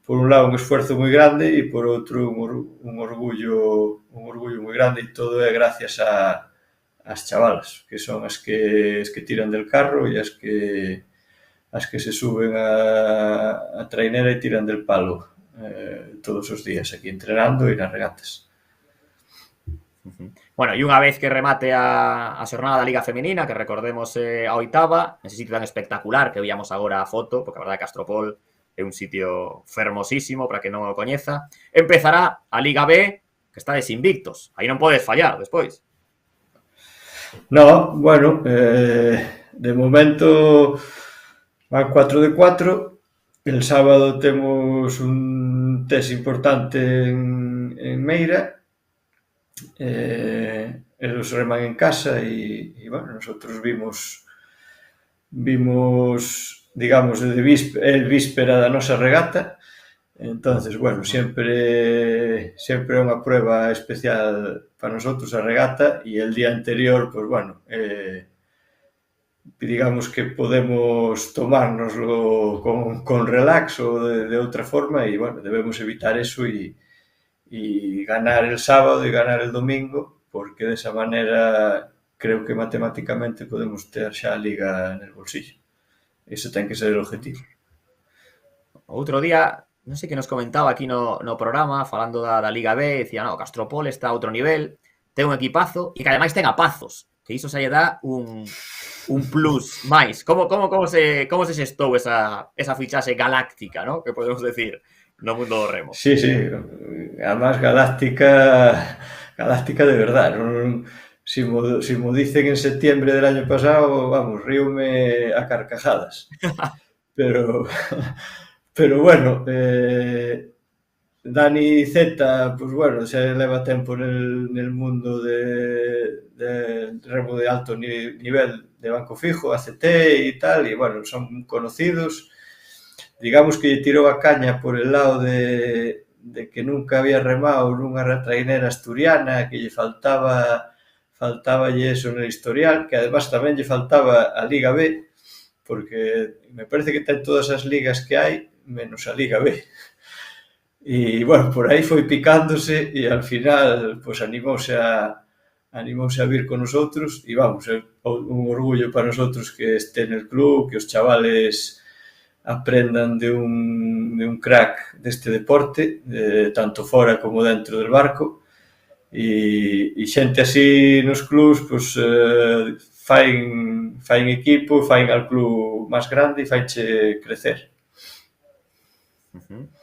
S5: por un lado un esfuerzo moi grande e por outro un orgullo moi grande, e todo é gracias ás chavalas, que son as que tiran del carro e as que se suben a trainera e tiran del palo todos os días aquí entrenando e nas regatas.
S1: Bueno, e unha vez que remate a xornada da Liga Femenina, que recordemos a 8ª, nese sitio tan espectacular que víamos agora a foto, porque a verdade que Castropol é un sitio fermosísimo para que non o coñeza, empezará a Liga B, que está desinvictos. Aí non podes fallar despois.
S5: No, bueno, de momento van 4 de 4. El sábado temos un test importante en Meira. Eles reman en casa e bueno, nosotros vimos digamos, el víspera da nosa regata. Entonces, bueno, sempre é unha prueba especial para nosotros a regata, e el día anterior, pues bueno, digamos que podemos tomárnoslo con relax ou de outra forma, e bueno, debemos evitar eso e ganar el sábado e ganar el domingo, porque desa maneira creo que matemáticamente podemos ter xa a Liga en el bolsillo. Ese ten que ser o objetivo.
S1: Outro día, non sei que nos comentaba aquí no programa, falando da Liga B, dicía, no, Castropol está a outro nivel, ten un equipazo, e que ademais ten a Pazos, que iso xa lle dá un plus máis. Como se xestou esa fichaxe galáctica, ¿no?, que podemos decir no mundo do remo?
S5: Sí, además galáctica de verdad. Si mo dicen en septiembre del año pasado, vamos, ríome a carcajadas. Pero bueno, Dani Z, pues bueno, xa leva tempo nel mundo de remo de alto nivel de banco fijo, ACT e tal, e bueno, son conocidos. Digamos que lle tirou a caña por el lado de que nunca había remado nunha trainera asturiana, que lle faltaballe eso no historial, que además tamén lle faltaba a Liga B, porque me parece que ten todas as ligas que hai, menos a Liga B. E, bueno, por aí foi picándose e al final, pois, animouse a vir con nosotros e, vamos, é un orgullo para nosotros que este en el club, que os chavales aprendan de un crack deste deporte, tanto fora como dentro del barco, e xente así nos clubs, pois, fain equipo, fain al club máis grande e fainche crecer.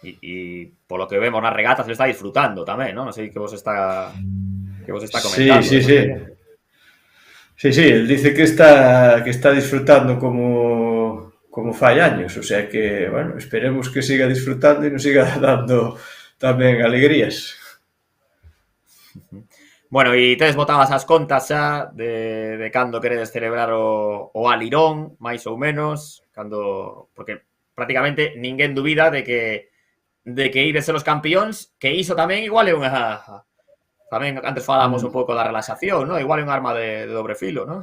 S1: Y por lo que vemos nas regatas, le está disfrutando tamén, ¿no? Non sei que vos está
S5: Sí,
S1: comentando.
S5: sí, sí. Sí, sí, él dice que está disfrutando como fai años, o sea que, bueno, esperemos que siga disfrutando e nos siga dando tamén alegrías.
S1: Bueno, e tedes botadas as contas xa de cando queredes celebrar o Alirón, máis ou menos, porque prácticamente ninguén dubida de que ides ser os campións, que iso tamén igual é unha... Tamén antes falábamos un pouco da relaxación, ¿no? Igual é un arma de dobre filo, ¿no?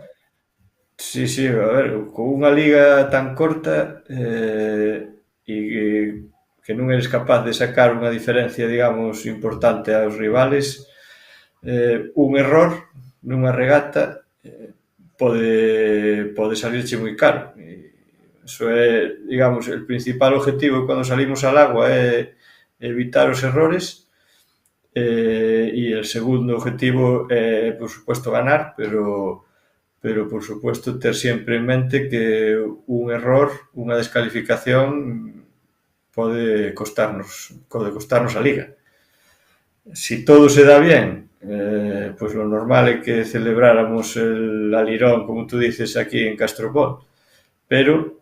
S5: Sí, sí, a ver, con unha liga tan corta e que non eres capaz de sacar unha diferencia, digamos, importante aos rivales, un error nunha regata pode salirche moi caro. Eso é, digamos, el principal objetivo cando salimos al agua é evitar os errores e el segundo objetivo é, por supuesto, ganar, pero por supuesto ter sempre en mente que un error, unha descalificación pode costarnos a liga. Si todo se dá bien, pois lo normal é que celebráramos el Alirón, como tú dices, aquí en Castropol, pero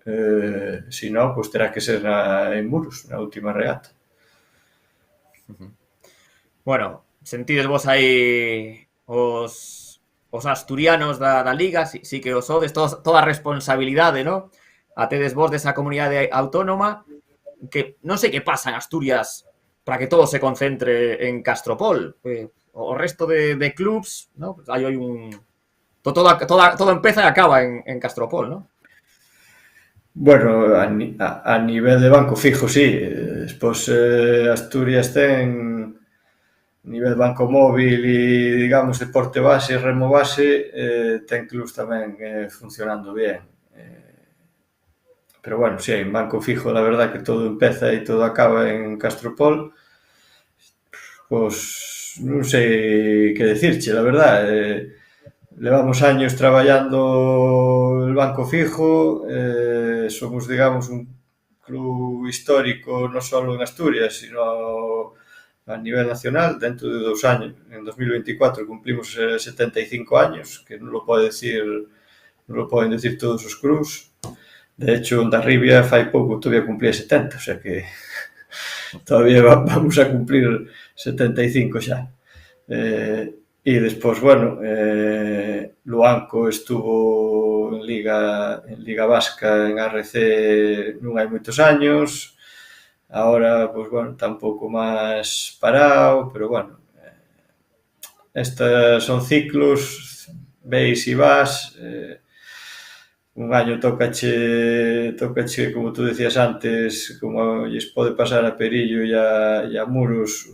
S5: si non, pois terá que ser en Muros, na última regata.
S1: Bueno, sentides vos aí os asturianos da Liga, sí que os sodes, toda a responsabilidade, ¿no? A tedes vos desa comunidade autónoma, que non sei que pasa en Asturias para que todo se concentre en Castropol. O resto de clubs, ¿no? Hai un... Todo empeza e acaba en Castropol, ¿no?
S5: Bueno, a nivel de banco fijo, sí. Despois Asturias ten nivel banco móvil e, digamos, deporte base e remo base, ten clubs tamén funcionando bien. Pero, bueno, sí, en banco fijo, la verdad que todo empeza e todo acaba en Castropol. Pois non sei que decirche, la verdad. Levamos años traballando el banco fijo, somos, digamos, un club histórico non só en Asturias, sino a nivel nacional. Dentro de 2 años, en 2024, cumplimos 75 años, que non lo poden decir todos os clubs. De hecho, Ondarribia fai pouco todavía cumplía 70, o sea que todavía vamos a cumplir 75 xa. E despois, bueno, Luanco estuvo en Liga Vasca, en ARC non hai moitos años. Ahora, pois, bueno, está un pouco máis parado, pero, bueno, estes son ciclos, veis e vas. Un año tócache, como tú decías antes, como lles pode pasar a Perillo e a Muros,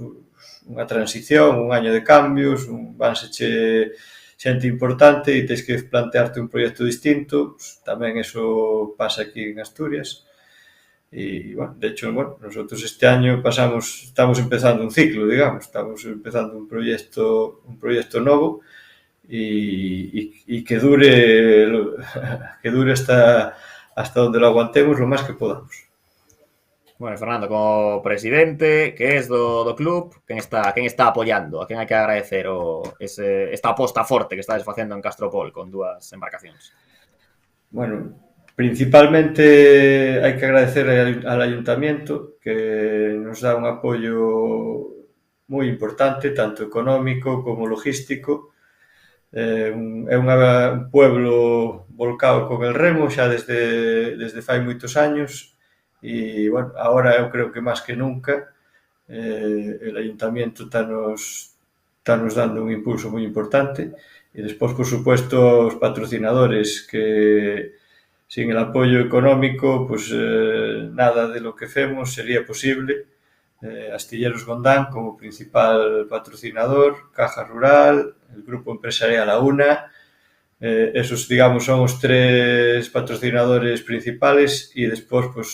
S5: unha transición, un año de cambios, vanseche xente importante e tens que plantearte un proxecto distinto. Pues, tamén eso pasa aquí en Asturias. E, bueno, de hecho, bueno, nosotros este año estamos empezando un ciclo, digamos, estamos empezando un proxecto novo e que dure hasta donde lo aguantemos lo máis que podamos.
S1: Bueno, Fernando, como presidente, que es do club, quen está apoyando? A quen hai que agradecer esta aposta forte que estades facendo en Castropol con 2 embarcacións?
S5: Bueno, principalmente hai que agradecer al ayuntamiento, que nos dá un apoyo moi importante, tanto económico como logístico. É un pueblo volcado con el remo xa desde fai moitos años. E, bueno, ahora eu creo que máis que nunca el ayuntamiento tanos dando un impulso moi importante. E despois, por supuesto, os patrocinadores que sin el apoyo económico, pues nada de lo que hacemos sería posible. Astilleros Gondán como principal patrocinador, Caja Rural, el Grupo Empresarial Auna, esos, digamos, son os 3 patrocinadores principales e despois, pues,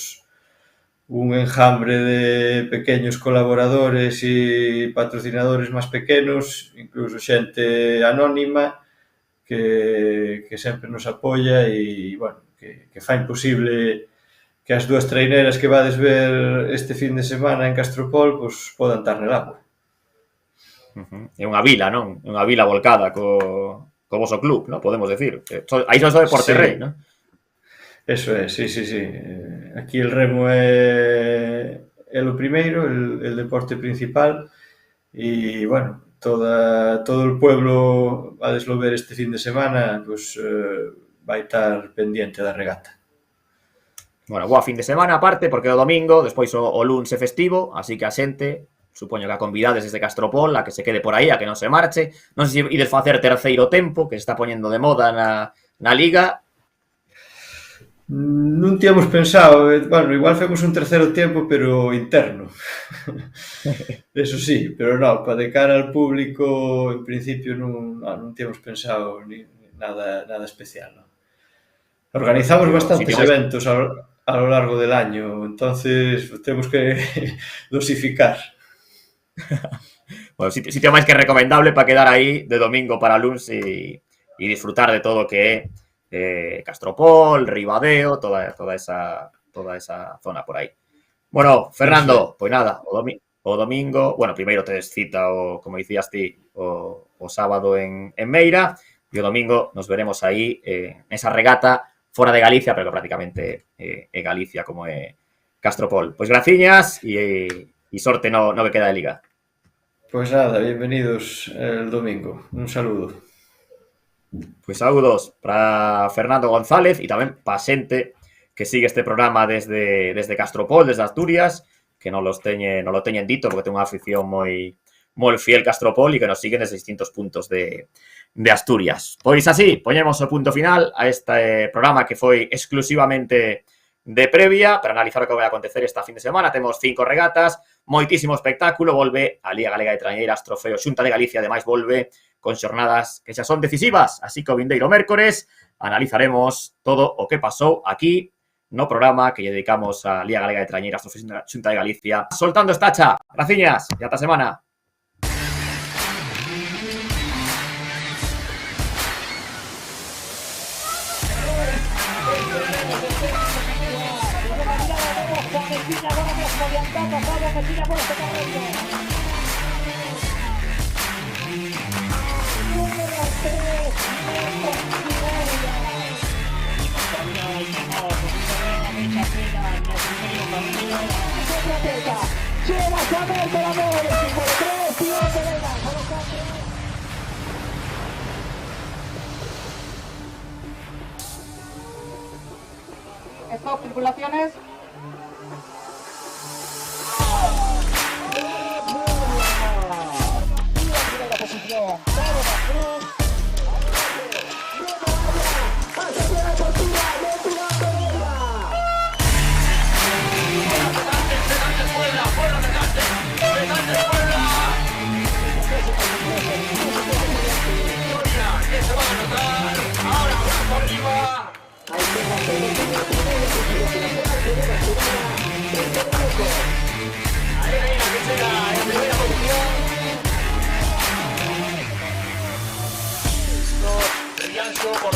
S5: un enjambre de pequeños colaboradores e patrocinadores máis pequenos, incluso xente anónima que sempre nos apoia e, bueno, que fai posible que as 2 traineras que vades ver este fin de semana en Castropol, pues, podan estar nel agua.
S1: É unha vila, non? É unha vila volcada co voso club, non? Podemos decir. Aí son só deporte rei, non?
S5: Eso é, sí. Aquí el remo é lo primeiro, el deporte principal e, bueno, todo el pueblo a deslover este fin de semana, pues vai estar pendiente da regata.
S1: Bueno, boa fin de semana aparte, porque o domingo, despois o luns é festivo, así que a xente, supoño que a convidades desde Castropol, a que se quede por aí, a que non se marche. Non sei se ides facer terceiro tempo, que se está poñendo de moda na liga.
S5: Non tíamos pensado, bueno, igual femos un terceiro tempo, pero interno. Eso sí, pero non, para de cara al público, en principio non tíamos pensado nada especial, non? Organizamos bastantes eventos a lo largo del año, entonces tenemos que dosificar.
S1: Bueno, sitio máis que recomendable para quedar aí de domingo para luns e disfrutar de todo o que é Castropol, Ribadeo, toda esa zona por aí. Bueno, Fernando, pois nada, o domingo, bueno, primeiro tes cita, como dicías ti, o sábado en Meira, e o domingo nos veremos aí nesa regata fora de Galicia, pero que prácticamente é Galicia como é Castropol. Pois graciñas e sorte no que queda de liga.
S5: Pues nada, bienvenidos el domingo. Un saludo.
S1: Pois saúdos para Fernando González e tamén para xente que sigue este programa desde Castropol, desde Asturias, que non lo teñen dito, porque ten unha afición moi fiel Castropol e que nos siguen desde distintos puntos de Asturias. Pois así, poñemos o punto final a este programa que foi exclusivamente de previa para analizar o que vai acontecer esta fin de semana. Temos 5 regatas, moitísimo espectáculo, volve a Liga Galega de Trañeiras, Trofeo Xunta de Galicia, ademais volve con xornadas que xa son decisivas, así que o vindeiro mércores analizaremos todo o que pasou aquí no programa que lle dedicamos a Liga Galega de Trañeiras, Trofeo Xunta de Galicia. Soltando estacha, graciñas e ata semana.
S6: Stop, circulaciones.
S1: Por